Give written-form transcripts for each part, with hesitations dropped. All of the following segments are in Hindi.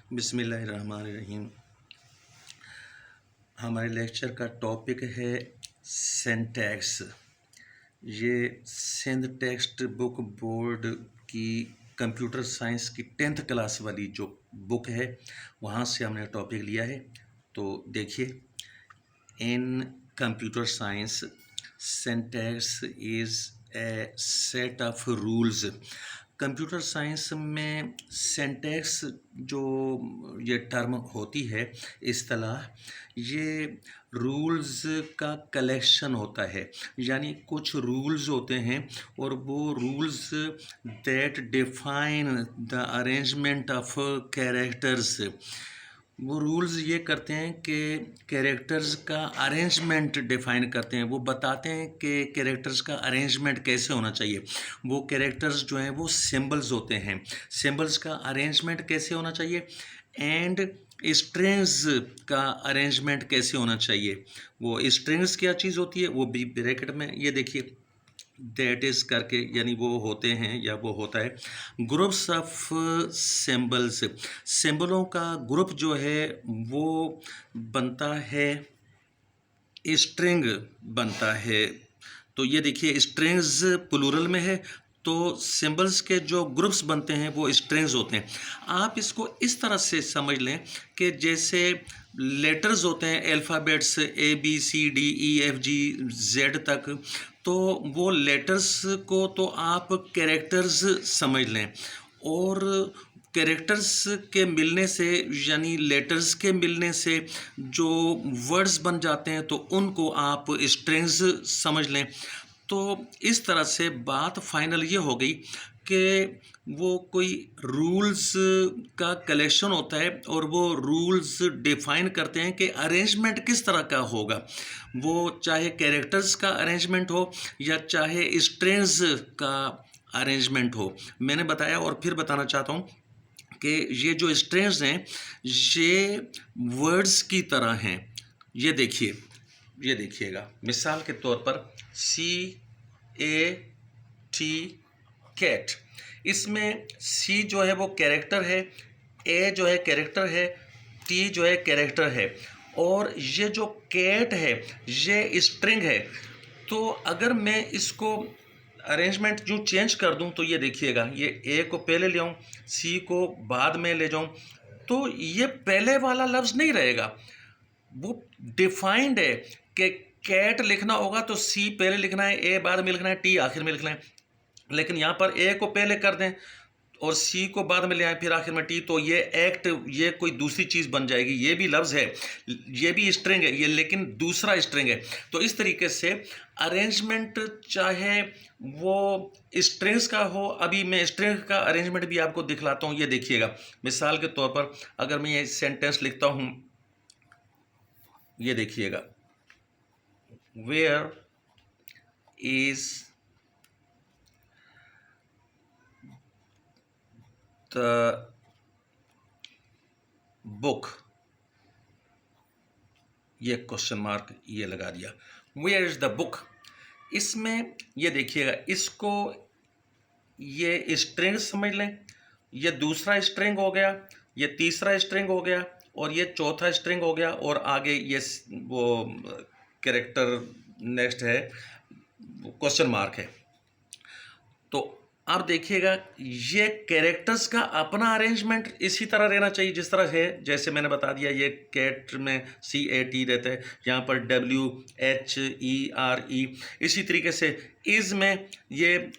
बिस्मिल्लाहिर्रहमानिर्रहीम। हमारे लेक्चर का टॉपिक है सिंटैक्स। ये सिंध टेक्स्ट बुक बोर्ड की कंप्यूटर साइंस की 10th क्लास वाली जो बुक है वहाँ से हमने टॉपिक लिया है। तो देखिए, इन computer science syntax is a set of rules. Computer science में सिंटैक्स जो ये टर्म होती है, इस्तेलाह, ये रूल्स का कलेक्शन होता है। यानी कुछ रूल्स होते हैं और वो rules that define the arrangement of characters. वो रूल्स ये करते हैं कि कैरेक्टर्स का अरेंजमेंट डिफाइन करते हैं। वो बताते हैं कि कैरेक्टर्स का अरेंजमेंट कैसे होना चाहिए। वो कैरेक्टर्स जो हैं वो सिंबल्स होते हैं। सिंबल्स का अरेंजमेंट कैसे होना चाहिए एंड स्ट्रिंग्स का अरेंजमेंट कैसे होना चाहिए। वो स्ट्रिंग्स क्या चीज़ होती है वो भी ब्रैकेट में ये देखिए दैट इज़ करके, यानी वो होते हैं या वो होता है ग्रुप्स ऑफ सिंबल्स। सिंबलों का ग्रुप जो है वो बनता है, स्ट्रिंग बनता है। तो ये देखिए स्ट्रिंग्स प्लूरल में है, तो सिंबल्स के जो ग्रुप्स बनते हैं वो स्ट्रिंग्स होते हैं। आप इसको इस तरह से समझ लें कि जैसे लेटर्स होते हैं, अल्फ़ाबेट्स ABCDEFGZ तक, तो वो लेटर्स को तो आप कैरेक्टर्स समझ लें, और कैरेक्टर्स के मिलने से यानी लेटर्स के मिलने से जो वर्ड्स बन जाते हैं तो उनको आप स्ट्रिंग्स समझ लें। तो इस तरह से बात फाइनल ये हो गई कि वो कोई रूल्स का कलेक्शन होता है और वो रूल्स डिफाइन करते हैं कि अरेंजमेंट किस तरह का होगा। वो चाहे कैरेक्टर्स का अरेंजमेंट हो या चाहे स्ट्रिंग्स का अरेंजमेंट हो। मैंने बताया और फिर बताना चाहता हूँ कि ये जो स्ट्रिंग्स हैं ये वर्ड्स की तरह हैं। ये देखिए, ये देखिएगा, मिसाल के तौर पर CAT कैट। इसमें C जो है वो कैरेक्टर है, A जो है कैरेक्टर है, T जो है कैरेक्टर है, और ये जो कैट है ये स्ट्रिंग है। तो अगर मैं इसको अरेंजमेंट जो चेंज कर दूं तो ये देखिएगा, ये A को पहले ले आऊँ, C को बाद में ले जाऊं, तो ये पहले वाला लफ्ज़ नहीं रहेगा। वो डिफाइंड है कि कैट लिखना होगा तो C पहले लिखना है, A बाद में लिखना है, T आखिर में लिखना है। लेकिन यहाँ पर A को पहले कर दें और C को बाद में ले आए फिर आखिर में T, तो ये एक्ट, ये कोई दूसरी चीज़ बन जाएगी। ये भी लफ्ज़ है, ये भी स्ट्रिंग है, ये लेकिन दूसरा स्ट्रिंग है। तो इस तरीके से अरेंजमेंट चाहे वो स्ट्रिंग्स का हो, अभी मैं स्ट्रिंग का अरेंजमेंट भी आपको दिखलाता हूँ। ये देखिएगा, मिसाल के तौर पर अगर मैं ये सेंटेंस लिखता हूँ, ये देखिएगा, वेयर इज़ द बुक, ये क्वेश्चन मार्क ये लगा दिया, वेयर इज़ द बुक। इसमें ये देखिएगा, इसको ये स्ट्रिंग समझ लें, ये दूसरा स्ट्रिंग हो गया, ये तीसरा स्ट्रिंग हो गया, और ये चौथा स्ट्रिंग हो गया, और आगे ये वो कैरेक्टर नेक्स्ट है, क्वेश्चन मार्क है। तो आप देखिएगा ये कैरेक्टर्स का अपना अरेंजमेंट इसी तरह रहना चाहिए जिस तरह है। जैसे मैंने बता दिया, ये कैट में CAT रहता है, यहाँ पर WHERE। इसी तरीके से इज़ में ये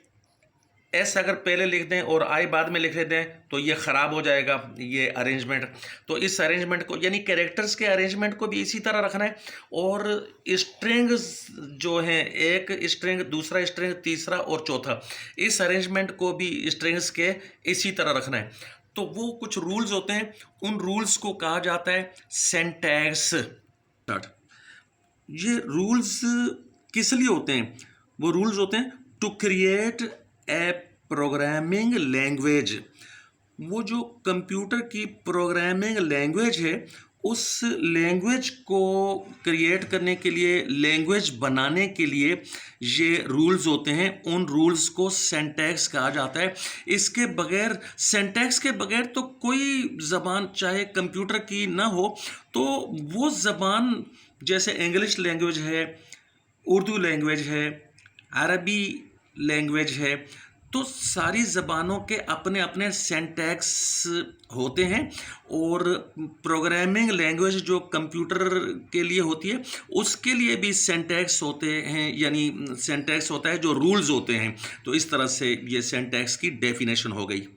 S अगर पहले लिख दें और I बाद में लिख दें तो ये ख़राब हो जाएगा ये अरेंजमेंट। तो इस अरेंजमेंट को, यानी कैरेक्टर्स के अरेंजमेंट को भी इसी तरह रखना है, और स्ट्रिंग्स जो हैं, एक स्ट्रिंग, दूसरा स्ट्रिंग, तीसरा और चौथा, इस अरेंजमेंट को भी स्ट्रिंग्स के इसी तरह रखना है। तो वो कुछ रूल्स होते हैं, उन रूल्स को कहा जाता है सिंटैक्स। ये रूल्स किस लिए होते हैं? वो रूल्स होते हैं to create a programming language. वो जो कंप्यूटर की प्रोग्रामिंग लैंग्वेज है उस लैंग्वेज को क्रिएट करने के लिए, लैंग्वेज बनाने के लिए ये रूल्स होते हैं, उन रूल्स को सिंटैक्स कहा जाता है। इसके बगैर, सिंटैक्स के बगैर तो कोई ज़बान चाहे कंप्यूटर की ना हो, तो वो ज़बान जैसे इंग्लिश लैंग्वेज है, उर्दू लैंग्वेज है, अरबी लैंग्वेज है, तो सारी ज़बानों के अपने अपने सिंटैक्स होते हैं। और प्रोग्रामिंग लैंग्वेज जो कंप्यूटर के लिए होती है, उसके लिए भी सिंटैक्स होते हैं, यानी सिंटैक्स होता है जो रूल्स होते हैं। तो इस तरह से ये सिंटैक्स की डेफिनेशन हो गई।